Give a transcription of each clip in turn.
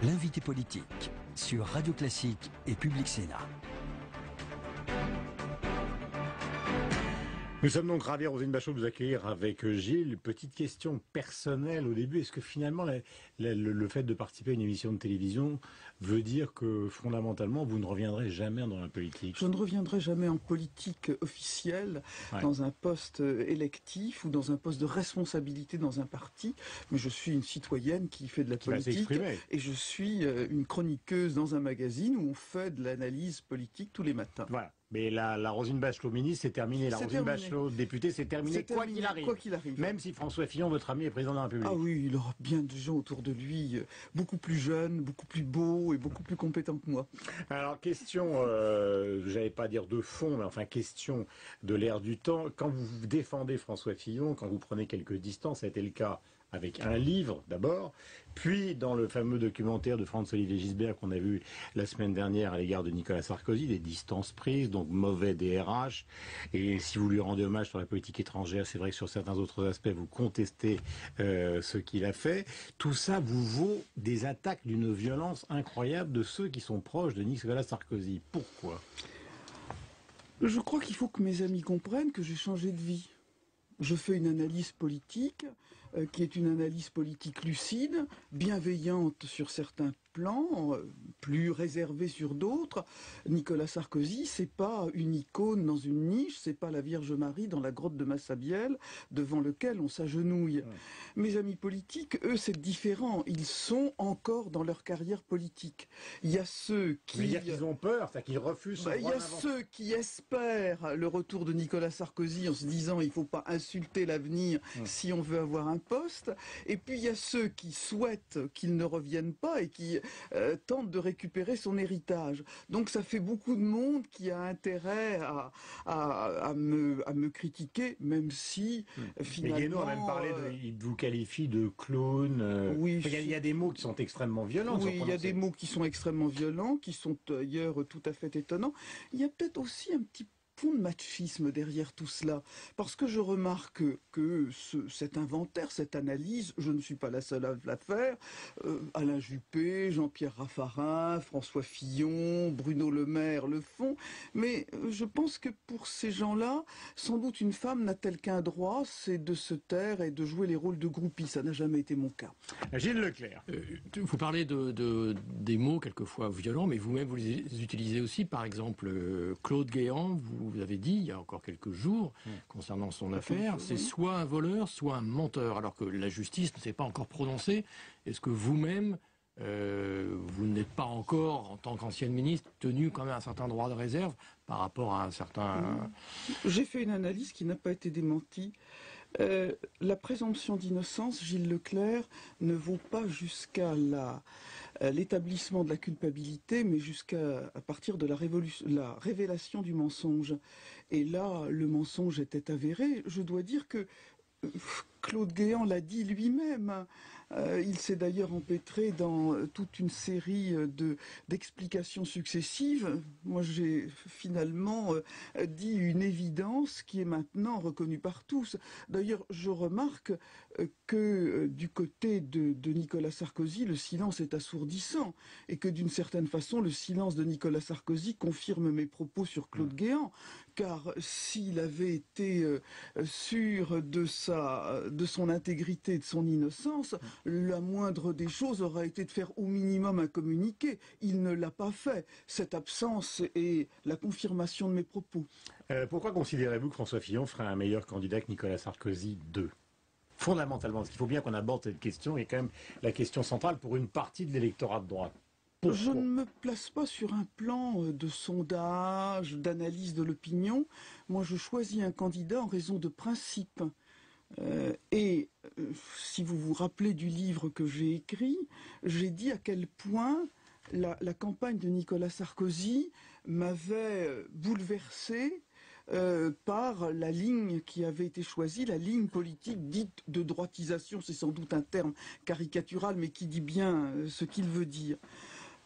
L'invité politique sur Radio Classique et Public Sénat. Nous sommes donc ravis, Roselyne Bachelot, de vous accueillir avec Gilles. Petite question personnelle au début. Est-ce que finalement, le fait de participer à une émission de télévision veut dire que fondamentalement, vous ne reviendrez jamais dans la politique? Je ne reviendrai jamais en politique officielle, dans un poste électif ou dans un poste de responsabilité dans un parti. Mais je suis une citoyenne qui fait de la politique. Et je suis une chroniqueuse dans un magazine où on fait de l'analyse politique tous les matins. Voilà. Mais la Roselyne Bachelot ministre, c'est terminé. La Roselyne Bachelot députée, c'est terminé, quoi qu'il arrive. Même si François Fillon, votre ami, est président de la République. Ah oui, il aura bien de gens autour de lui, beaucoup plus jeunes, beaucoup plus beaux et beaucoup plus compétents que moi. Alors, question, j'allais pas dire de fond, mais enfin, question de l'ère du temps. Quand vous défendez François Fillon, quand vous prenez quelques distances, ça a été le cas avec un livre d'abord, puis dans le fameux documentaire de Franz-Olivier Gisbert qu'on a vu la semaine dernière à l'égard de Nicolas Sarkozy, des distances prises, donc mauvais DRH, et si vous lui rendez hommage sur la politique étrangère, c'est vrai que sur certains autres aspects, vous contestez ce qu'il a fait. Tout ça vous vaut des attaques d'une violence incroyable de ceux qui sont proches de Nicolas Sarkozy. Pourquoi ? Je crois qu'il faut que mes amis comprennent que j'ai changé de vie. Je fais une analyse politique, qui est une analyse politique lucide, bienveillante sur certains plans, plus réservée sur d'autres. Nicolas Sarkozy, c'est pas une icône dans une niche, c'est pas la Vierge Marie dans la grotte de Massabielle devant lequel on s'agenouille. Mes amis politiques, eux, c'est différent. Ils sont encore dans leur carrière politique. Il y a ceux qui... Mais il y a qu'ils ont peur, c'est qu'ils refusent. Il y a ceux qui espèrent le retour de Nicolas Sarkozy en se disant il faut pas insulter l'avenir si on veut avoir un poste. Et puis il y a ceux qui souhaitent qu'il ne revienne pas et qui tentent de récupérer son héritage. Donc ça fait beaucoup de monde qui a intérêt à me critiquer, même si finalement... Mais Guénaud a même parlé il vous qualifie de clown. Oui, il y a des mots qui sont extrêmement violents. Oui, il y a des mots qui sont extrêmement violents, qui sont d'ailleurs tout à fait étonnants. Il y a peut-être aussi un petit fond de machisme derrière tout cela, parce que je remarque que cet inventaire, cette analyse, je ne suis pas la seule à la faire, Alain Juppé, Jean-Pierre Raffarin, François Fillon, Bruno Le Maire le font, mais je pense que pour ces gens-là, sans doute une femme n'a-t-elle qu'un droit, c'est de se taire et de jouer les rôles de groupie. Ça n'a jamais été mon cas. Gilles Leclerc. Vous parlez des mots quelquefois violents, mais vous-même vous les utilisez aussi. Par exemple, Claude Guéant, vous avez dit il y a encore quelques jours concernant son affaire, c'est soit un voleur, soit un menteur, alors que la justice ne s'est pas encore prononcée. Est-ce que vous-même, vous n'êtes pas encore, en tant qu'ancienne ministre, tenu quand même un certain droit de réserve par rapport à un certain... J'ai fait une analyse qui n'a pas été démentie. La présomption d'innocence, Gilles Leclerc, ne vaut pas jusqu'à l'établissement de la culpabilité, mais jusqu'à partir de la révélation du mensonge. Et là, le mensonge était avéré. Je dois dire que Claude Guéant l'a dit lui-même. Il s'est d'ailleurs empêtré dans toute une série d'explications successives. Moi, j'ai finalement dit une évidence qui est maintenant reconnue par tous. D'ailleurs, je remarque que du côté de Nicolas Sarkozy, le silence est assourdissant et que d'une certaine façon, le silence de Nicolas Sarkozy confirme mes propos sur Claude Guéant. Car s'il avait été sûr de son intégrité, de son innocence, la moindre des choses aurait été de faire au minimum un communiqué. Il ne l'a pas fait. Cette absence est la confirmation de mes propos. Pourquoi considérez-vous que François Fillon ferait un meilleur candidat que Nicolas Sarkozy 2 ? Fondamentalement, parce qu'il faut bien qu'on aborde cette question, et quand même la question centrale pour une partie de l'électorat de droite. Pourquoi ? Je ne me place pas sur un plan de sondage, d'analyse de l'opinion. Moi, je choisis un candidat en raison de principes. Si vous vous rappelez du livre que j'ai écrit, j'ai dit à quel point la campagne de Nicolas Sarkozy m'avait bouleversé par la ligne qui avait été choisie, la ligne politique dite de droitisation. C'est sans doute un terme caricatural, mais qui dit bien ce qu'il veut dire.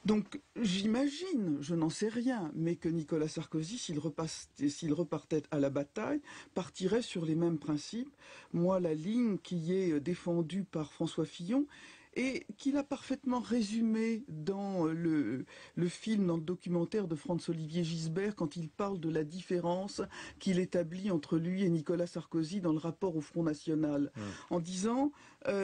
Donc j'imagine, je n'en sais rien, mais que Nicolas Sarkozy, s'il repartait à la bataille, partirait sur les mêmes principes. Moi, la ligne qui est défendue par François Fillon et qu'il a parfaitement résumé dans le film, dans le documentaire de Franz-Olivier Gisbert, quand il parle de la différence qu'il établit entre lui et Nicolas Sarkozy dans le rapport au Front National, en disant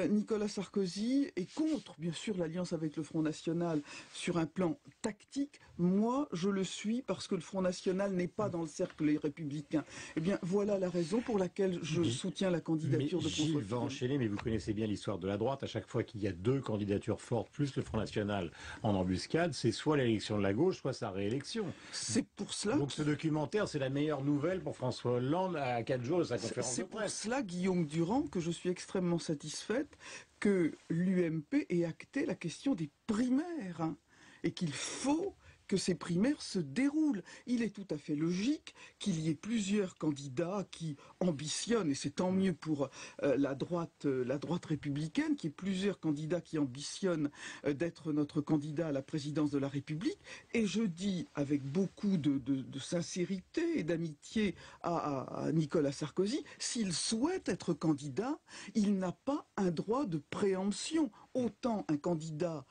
Nicolas Sarkozy est contre, bien sûr, l'alliance avec le Front National sur un plan tactique. Moi, je le suis parce que le Front National n'est pas dans le cercle des Républicains. Eh bien, voilà la raison pour laquelle je soutiens la candidature de François Fillon. Gilles va enchaîner, mais vous connaissez bien l'histoire de la droite. À chaque fois qu'il y a deux candidatures fortes, plus le Front National en embuscade, c'est soit l'élection de la gauche, soit sa réélection. C'est pour cela. Donc ce documentaire, c'est la meilleure nouvelle pour François Hollande à 4 jours de sa conférence de presse. C'est pour cela, Guillaume Durand, que je suis extrêmement satisfaite que l'UMP ait acté la question des primaires, hein, et qu'il faut que ces primaires se déroulent. Il est tout à fait logique qu'il y ait plusieurs candidats qui ambitionnent, et c'est tant mieux pour la droite républicaine, qu'il y ait plusieurs candidats qui ambitionnent d'être notre candidat à la présidence de la République. Et je dis avec beaucoup de sincérité et d'amitié à Nicolas Sarkozy, s'il souhaite être candidat, il n'a pas un droit de préemption. Autant un candidat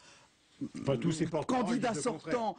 tous ces candidat sortant,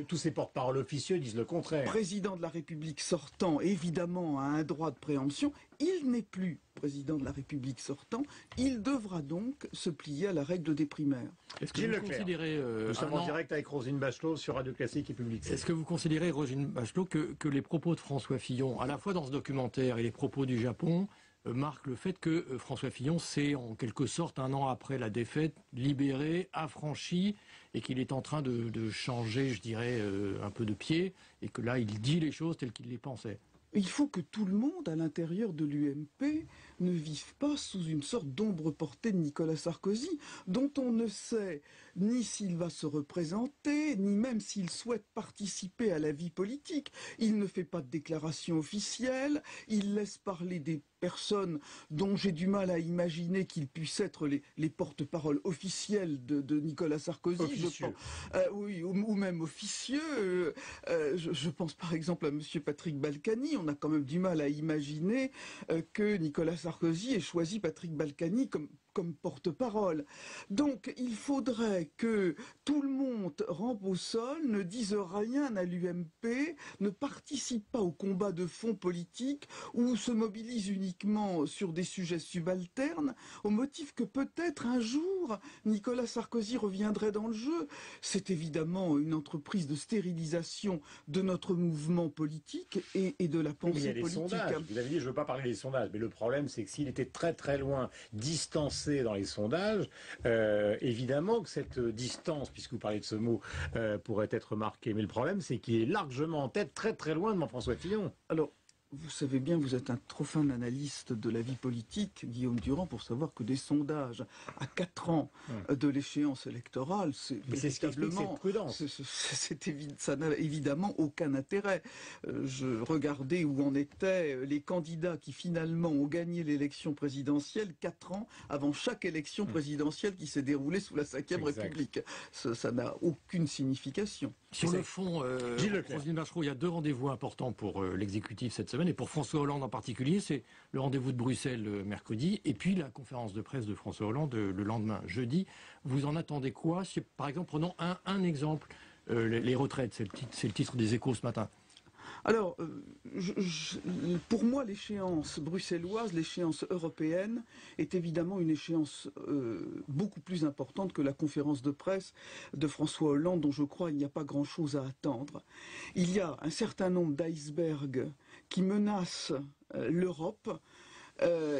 tous ces porte-paroles officieux disent le contraire. Président de la République sortant, évidemment, a un droit de préemption. Il n'est plus président de la République sortant. Il devra donc se plier à la règle des primaires. Est-ce que vous considérez, nous sommes en direct avec Roselyne Bachelot sur Radio Classique et Public. Est-ce que vous considérez, Roselyne Bachelot, que les propos de François Fillon, à la fois dans ce documentaire et les propos du Japon, marque le fait que François Fillon s'est, en quelque sorte, un an après la défaite, libéré, affranchi, et qu'il est en train de changer, je dirais, un peu de pied, et que là, il dit les choses telles qu'il les pensait? Il faut que tout le monde, à l'intérieur de l'UMP, ne vive pas sous une sorte d'ombre portée de Nicolas Sarkozy, dont on ne sait ni s'il va se représenter, ni même s'il souhaite participer à la vie politique. Il ne fait pas de déclaration officielle, il laisse parler des personnes dont j'ai du mal à imaginer qu'ils puissent être les porte-paroles officiels de Nicolas Sarkozy. Officieux. Oui, ou même officieux. Je pense par exemple à M. Patrick Balkany. On a quand même du mal à imaginer que Nicolas Sarkozy ait choisi Patrick Balkany comme porte-parole. Donc il faudrait que tout le monde rampe au sol, ne dise rien à l'UMP, ne participe pas au combat de fond politique ou se mobilise uniquement sur des sujets subalternes au motif que peut-être un jour Nicolas Sarkozy reviendrait dans le jeu. C'est évidemment une entreprise de stérilisation de notre mouvement politique et de la pensée il y a les politique. Sondages. Vous avez dit, je ne veux pas parler des sondages, mais le problème c'est que s'il était très très loin, distancé dans les sondages, évidemment que cette distance, puisque vous parlez de ce mot, pourrait être marquée. Mais le problème, c'est qu'il est largement en tête, très très loin devant François Fillon. Alors, vous savez bien, vous êtes un trop fin analyste de la vie politique, Guillaume Durand, pour savoir que des sondages à 4 ans de l'échéance électorale, c'est véritablement... prudence. Ça n'a évidemment aucun intérêt. Je regardais où en étaient les candidats qui finalement ont gagné l'élection présidentielle 4 ans avant chaque élection présidentielle qui s'est déroulée sous la Ve République. Ça n'a aucune signification. Sur le fond, Roselyne Bachelot, il y a 2 rendez-vous importants pour l'exécutif cette semaine, et pour François Hollande en particulier. C'est le rendez-vous de Bruxelles mercredi, et puis la conférence de presse de François Hollande le lendemain, jeudi. Vous en attendez quoi? Par exemple, prenons un exemple, les retraites, c'est le titre des Échos ce matin. Alors, pour moi, l'échéance bruxelloise, l'échéance européenne, est évidemment une échéance beaucoup plus importante que la conférence de presse de François Hollande, dont je crois il n'y a pas grand-chose à attendre. Il y a un certain nombre d'icebergs qui menacent l'Europe,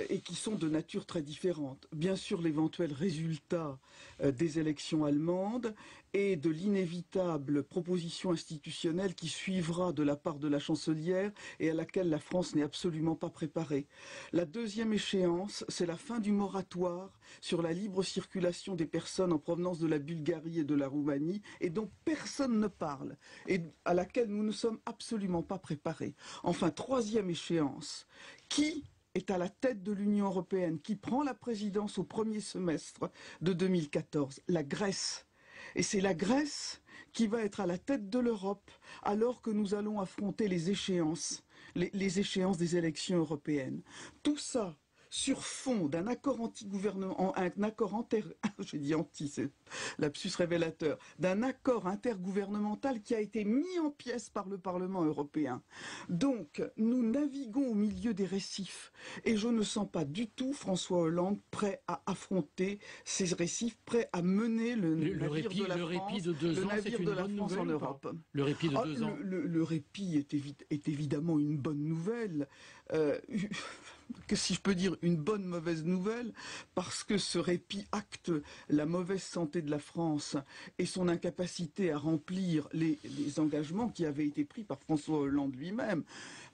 et qui sont de nature très différente. Bien sûr, l'éventuel résultat des élections allemandes et de l'inévitable proposition institutionnelle qui suivra de la part de la chancelière et à laquelle la France n'est absolument pas préparée. La deuxième échéance, c'est la fin du moratoire sur la libre circulation des personnes en provenance de la Bulgarie et de la Roumanie, et dont personne ne parle, et à laquelle nous ne sommes absolument pas préparés. Enfin, troisième échéance, qui est à la tête de l'Union européenne, qui prend la présidence au premier semestre de 2014, la Grèce. Et c'est la Grèce qui va être à la tête de l'Europe alors que nous allons affronter les échéances des élections européennes. Tout ça sur fond d'un accord anti-gouvernement, un accord j'ai dit anti, c'est lapsus révélateur, d'un accord intergouvernemental qui a été mis en pièces par le Parlement européen. Donc, nous naviguons au milieu des récifs. Et je ne sens pas du tout François Hollande prêt à affronter ces récifs, prêt à mener le navire de la France, le navire de la France en Europe. Le répit de 2 ans. Le répit est évidemment une bonne nouvelle. Que si je peux dire une bonne mauvaise nouvelle, parce que ce répit acte la mauvaise santé de la France et son incapacité à remplir les engagements qui avaient été pris par François Hollande lui-même.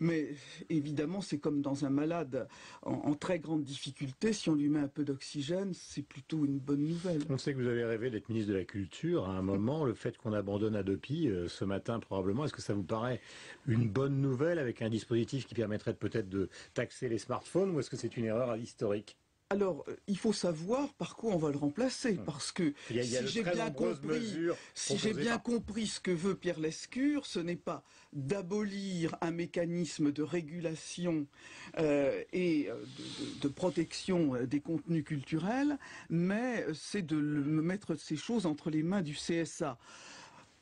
Mais évidemment, c'est comme dans un malade en très grande difficulté, si on lui met un peu d'oxygène, c'est plutôt une bonne nouvelle. On sait que vous avez rêvé d'être ministre de la Culture à un moment. Le fait qu'on abandonne Adopi ce matin probablement, est-ce que ça vous paraît une bonne nouvelle avec un dispositif qui permettrait peut-être de taxer les smartphones, ou est-ce que c'est une erreur historique? Alors, il faut savoir par quoi on va le remplacer, parce que si j'ai bien compris ce que veut Pierre Lescure, ce n'est pas d'abolir un mécanisme de régulation et de protection des contenus culturels, mais c'est de mettre ces choses entre les mains du CSA.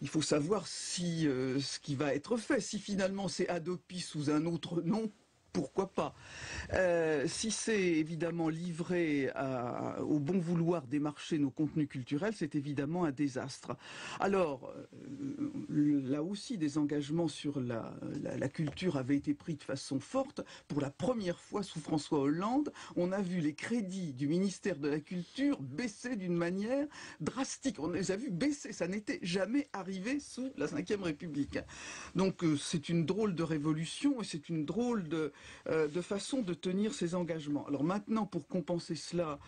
Il faut savoir si ce qui va être fait, si finalement c'est Adopi sous un autre nom, pourquoi pas. Si c'est évidemment livré au bon vouloir des marchés, nos contenus culturels, c'est évidemment un désastre. Alors, là aussi, des engagements sur la culture avaient été pris de façon forte. Pour la première fois sous François Hollande, on a vu les crédits du ministère de la Culture baisser d'une manière drastique. On les a vus baisser, ça n'était jamais arrivé sous la Ve République. Donc c'est une drôle de révolution et c'est une drôle de façon de tenir ses engagements. Alors maintenant, pour compenser cela,